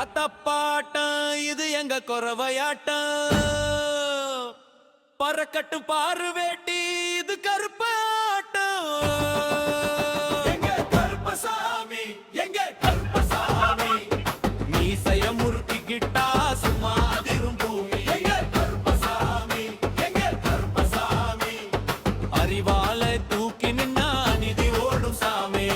தப்பாட்டம் இது எங்க குறவையாட்டம் பறக்கட்டு பாரு வேட்டி இது கருப்பாட்டம் எங்க கருப்பசாமி எங்க கருப்பசாமி மீசைய முறுக்கிக்கிட்டா சும்மா அதிரும் பூமி எங்க கருப்பசாமி எங்க கருப்பசாமி அறிவால தூக்கி நின்னா நிதி ஓடும் சாமி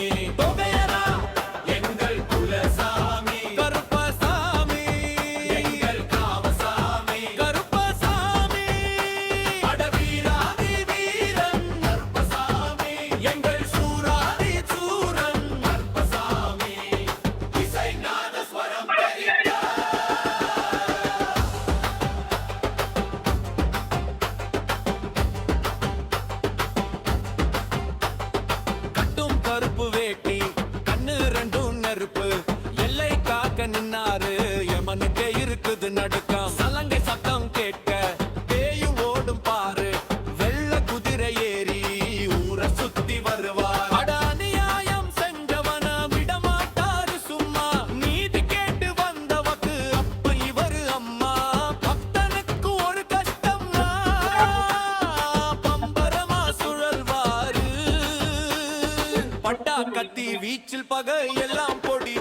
எல்லை காக்க நின்னாரு எமனுக்கே இருக்குது நடுக்கம் சலங்கை சத்தம் கேட்க பேயும் ஓடும் பாரு வெள்ள குதிரை ஏறி ஊரை சுத்தி வருவார் அநியாயம் செஞ்சவன விடமாட்டாரு சும்மா நீதி கேட்டு வந்தவக்கு அப்ப இவரு அம்மா பக்தனுக்கு ஒரு கஷ்டம்னா பம்பரமா சுழல்வாரு பட்டா கத்தி வீச்சில் பகை எல்லாம் பொடி